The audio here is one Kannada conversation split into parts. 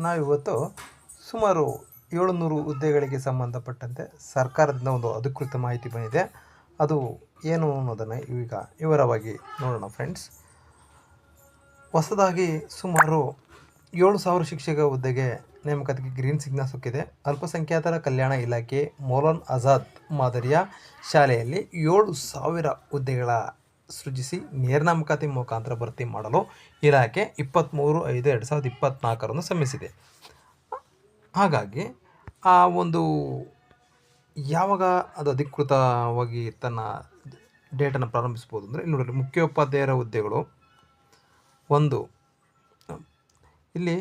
ನಾವಿವತ್ತು ಸುಮಾರು 700 ಹುದ್ದೆಗಳಿಗೆ ಸಂಬಂಧಪಟ್ಟಂತೆ ಸರ್ಕಾರದಿಂದ ಒಂದು ಅಧಿಕೃತ ಮಾಹಿತಿ ಬಂದಿದೆ. ಅದು ಏನು ಅನ್ನೋದನ್ನು ಈಗ ವಿವರವಾಗಿ ನೋಡೋಣ ಫ್ರೆಂಡ್ಸ್. ಹೊಸದಾಗಿ ಸುಮಾರು 7,000 ಶಿಕ್ಷಕ ಹುದ್ದೆಗೆ ನೇಮಕಾತಿಗೆ ಗ್ರೀನ್ ಸಿಗ್ನಲ್ ಸಿಕ್ಕಿದೆ. ಅಲ್ಪಸಂಖ್ಯಾತರ ಕಲ್ಯಾಣ ಇಲಾಖೆ ಮೌಲಾನಾ ಆಜಾದ್ ಮಾದರಿಯ ಶಾಲೆಯಲ್ಲಿ 7,000 ಹುದ್ದೆಗಳ ಸೃಜಿಸಿ ನೇಮಕಾತಿ ಮುಖಾಂತರ ಭರ್ತಿ ಮಾಡಲು ಇಲಾಖೆ 23/5/2024 ಸಮ್ಮಿಸಿದೆ. ಹಾಗಾಗಿ ಆ ಒಂದು ಯಾವಾಗ ಅದು ಅಧಿಕೃತವಾಗಿ ತನ್ನ ಡೇಟನ್ನು ಪ್ರಾರಂಭಿಸ್ಬೋದು ಅಂದರೆ ಇಲ್ಲಿ ನೋಡಿರಿ, ಮುಖ್ಯೋಪಾಧ್ಯಾಯರ ಹುದ್ದೆಗಳು ಒಂದು ಇಲ್ಲಿ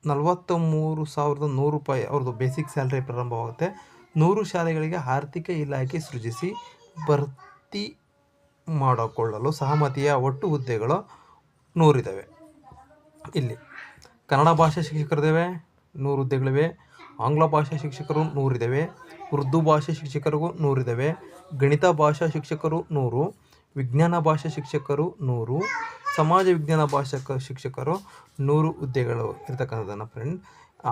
43,100 ರೂಪಾಯಿ ಅವ್ರದ್ದು ಬೇಸಿಕ್ ಸ್ಯಾಲ್ರಿ ಪ್ರಾರಂಭವಾಗುತ್ತೆ. 100 ಶಾಲೆಗಳಿಗೆ ಆರ್ಥಿಕ ಇಲಾಖೆ ಸೃಜಿಸಿ ಭರ್ತಿ ಮಾಡಿಕೊಳ್ಳಲು ಸಹಮತಿಯ ಒಟ್ಟು ಹುದ್ದೆಗಳು 100 ಇದ್ದಾವೆ. ಇಲ್ಲಿ ಕನ್ನಡ ಭಾಷಾ ಶಿಕ್ಷಕರಿದ್ದಾವೆ 100 ಹುದ್ದೆಗಳಿವೆ. ಆಂಗ್ಲ ಭಾಷಾ ಶಿಕ್ಷಕರು 100 ಇದ್ದಾವೆ. ಉರ್ದು ಭಾಷಾ ಶಿಕ್ಷಕರಿಗೂ 100 ಇದ್ದಾವೆ. ಗಣಿತ ಭಾಷಾ ಶಿಕ್ಷಕರು 100, ವಿಜ್ಞಾನ ಭಾಷಾ ಶಿಕ್ಷಕರು 100, ಸಮಾಜ ವಿಜ್ಞಾನ ಭಾಷಾ ಶಿಕ್ಷಕರು 100 ಹುದ್ದೆಗಳು ಇರ್ತಕ್ಕಂಥದ್ದನ್ನು ಫ್ರೆಂಡ್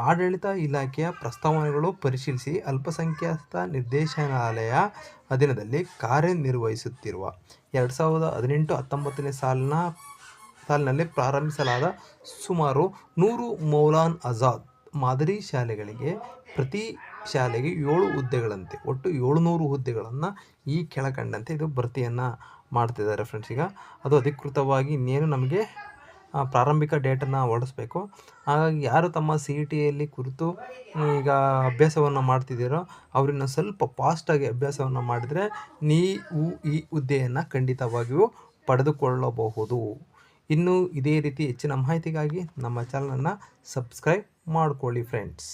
ಆಡಳಿತ ಇಲಾಖೆಯ ಪ್ರಸ್ತಾವನೆಗಳು ಪರಿಶೀಲಿಸಿ ಅಲ್ಪಸಂಖ್ಯಾತ ನಿರ್ದೇಶನಾಲಯ ಅಧೀನದಲ್ಲಿ ಕಾರ್ಯನಿರ್ವಹಿಸುತ್ತಿರುವ 2018-19 ಸಾಲಿನಲ್ಲಿ ಪ್ರಾರಂಭಿಸಲಾದ ಸುಮಾರು 100 ಮೌಲಾನಾ ಆಜಾದ್ ಮಾದರಿ ಶಾಲೆಗಳಿಗೆ ಪ್ರತಿ ಶಾಲೆಗೆ 7 ಹುದ್ದೆಗಳಂತೆ ಒಟ್ಟು 700 ಹುದ್ದೆಗಳನ್ನು ಈ ಕೆಳಕಂಡಂತೆ ಇದು ಭರ್ತಿಯನ್ನು ಮಾಡ್ತಿದ್ದಾರೆ ಫ್ರೆಂಡ್ಸ್. ಈಗ ಅದು ಅಧಿಕೃತವಾಗಿ ಇನ್ನೇನು ನಮಗೆ ಪ್ರಾರಂಭಿಕ ಡೇಟನ್ನು ಹೊರಡಿಸ್ಬೇಕು. ಹಾಗಾಗಿ ಯಾರು ತಮ್ಮ CETಯಲ್ಲಿ ಕುರಿತು ಈಗ ಅಭ್ಯಾಸವನ್ನು ಮಾಡ್ತಿದ್ದೀರೋ ಅವರನ್ನು ಸ್ವಲ್ಪ ಫಾಸ್ಟಾಗಿ ಅಭ್ಯಾಸವನ್ನು ಮಾಡಿದರೆ ನೀವು ಈ ಹುದ್ದೆಯನ್ನು ಖಂಡಿತವಾಗಿಯೂ ಪಡೆದುಕೊಳ್ಳಬಹುದು. ಇನ್ನು ಇದೇ ರೀತಿ ಹೆಚ್ಚಿನ ಮಾಹಿತಿಗಾಗಿ ನಮ್ಮ ಚಾನಲನ್ನು ಸಬ್ಸ್ಕ್ರೈಬ್ ಮಾಡಿಕೊಳ್ಳಿ ಫ್ರೆಂಡ್ಸ್.